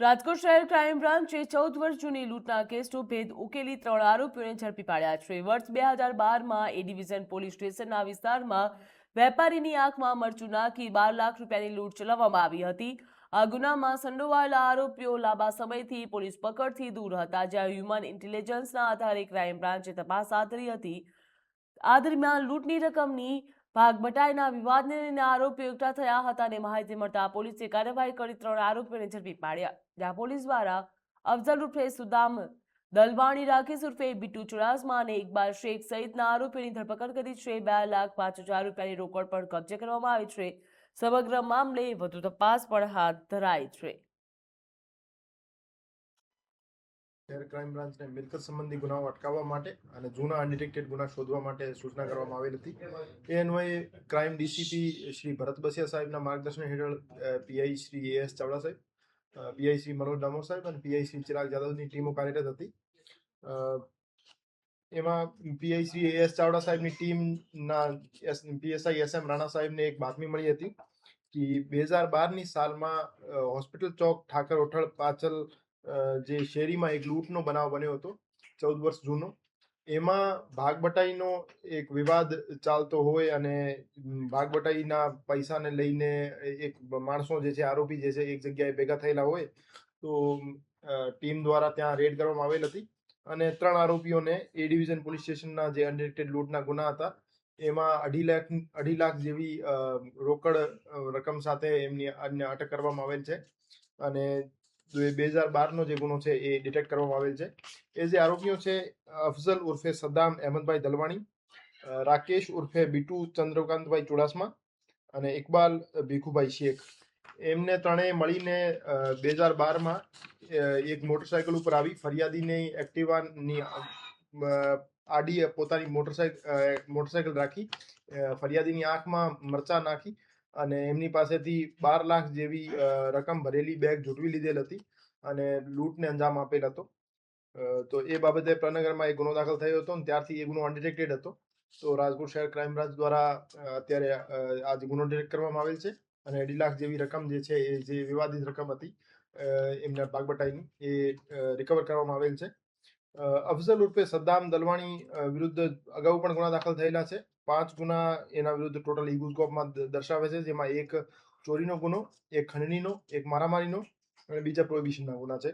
રાજકોટ શહેર ક્રાઇમ બ્રાન્ચે 14 વર્ષ જૂની લૂંટના કેસનો ભેદ ઉકેલી 3 આરોપીઓને ઝડપી પાડ્યા છે। વર્ષ 2012માં એ ડિવિઝન પોલીસ સ્ટેશનના વિસ્તારમાં વેપારીની આંખમાં મરચું નાખી 12 લાખ રૂપિયાની લૂંટ ચલાવવામાં આવી હતી। આ ગુનામાં સંડોવાયેલા આરોપીઓ લાંબા સમયથી પોલીસ પકડથી દૂર હતા, જ્યાં હ્યુમન ઇન્ટેલિજન્સના આધારે ક્રાઇમ બ્રાન્ચે તપાસ હાથ ધરી હતી। આ દરમિયાન લૂંટની રકમની ભાગબટાઈના વિવાદને લઈને આરોપીઓ એકઠા થયા હતા અને માહિતી મળતા પોલીસે કાર્યવાહી કરી 3 આરોપીઓને ઝડપી પાડ્યા, જ્યાં પોલીસ દ્વારા અફઝલ ઉર્ફે સુદામ દલવાણી, રાકેશ ઉર્ફે બીટુ ચુડાસમા અને ઇકબાલ શેખ સહિતના આરોપીઓની ધરપકડ કરી છે। 2,05,000 રૂપિયાની રોકડ પણ કબજે કરવામાં આવી છે। સમગ્ર મામલે વધુ તપાસ પણ હાથ ધરાઈ છે। શહેર ક્રાઇમ બ્રાન્ચને મિલકત સંબંધી ગુનાઓ અટકાવવા માટે અને જૂના અનડિટેક્ટેડ ગુના શોધવા માટે સૂચના કરવામાં આવેલ હતી। એ અન્વયે ક્રાઇમ ડીસીપી શ્રી ભરત બસિયા સાહેબના માર્ગદર્શન હેઠળ પીઆઈ શ્રી એસ ચાવડા સાહેબ, પીઆઈ શ્રી મનોજ ડામોર સાહેબ અને પીઆઈ શ્રી ચિરાગ જાદવની ટીમો કાર્યરત હતી। એમાં પીઆઈ શ્રી એસ ચાવડા સાહેબની ટીમના પીએસઆઈ એસ એમ રાણા સાહેબને એક બાતમી મળી હતી કે 2012ની સાલમાં હોસ્પિટલ ચોક ઠાકર હોટલ પાછળ જે શેરીમાં એક લૂંટનો બનાવ બન્યો હતો 14 વર્ષ જૂનો। એમાં ભાગબટાઈનો એક વિવાદ ચાલતો હોય અને ભાગબટાઈના પૈસાને લઈને એક માણસો જે છે, આરોપી જે છે, એક જગ્યાએ ભેગા થયેલા હોય તો ટીમ દ્વારા ત્યાં રેડ કરવામાં આવેલ હતી અને 3 આરોપીઓને એ ડિવિઝન પોલીસ સ્ટેશનના જે અનડિટેક્ટેડ લૂંટના ગુના હતા એમાં 2.5 લાખ જેવી રોકડ રકમ સાથે એમની અટક કરવામાં આવેલ છે અને 2012નો જે ગુનો છે એ ડિટેક્ટ કરવામાં આવેલ છે। એ જે આરોપીઓ છે, અફઝલ ઉર્ફે સદ્દામ અહેમદભાઈ દલવાણી, રાકેશ ઉર્ફે બીટુ ચંદ્રકાંતભાઈ ચુડાસમા અને ઇકબાલ ભીખુભાઈ શેખ, એમને ત્રણેય મળીને 2012માં એક મોટરસાયકલ ઉપર આવી ફરિયાદીની એક્ટિવાની આડી પોતાની મોટરસાયકલ રાખી ફરિયાદીની આંખમાં મરચા નાખી અને એમની પાસેથી 12 લાખ જેવી રકમ ભરેલી બેગ ઝૂંટવી લીધેલ હતી અને લૂંટને અંજામ આપેલ હતો। તો એ બાબતે પ્રનગરમાં એક ગુનો દાખલ થયો હતો અને ત્યારથી એ ગુનો અનડિટેક્ટેડ હતો। તો રાજકોટ શહેર ક્રાઇમ બ્રાન્ચ દ્વારા અત્યારે આ ગુનો ડિટેક્ટ કરવામાં આવેલ છે અને 2.5 લાખ જેવી રકમ જે છે, એ જે વિવાદિત રકમ હતી એમના ભાગબટાઈની, એ રિકવર કરવામાં આવેલ છે। અફઝલ ઉર્ફે સદ્દામ દલવાણી વિરુદ્ધ અગાઉ પણ ગુના દાખલ થયેલા છે। 5 ગુના એના વિરુદ્ધ ટોટલ ઈ-ગુજકોપમાં દર્શાવે છે, જેમાં એક ચોરીનો ગુનો, એક ખંડણીનો, એક મારામારીનો અને બીજા પ્રોહિબિશનના ગુના છે।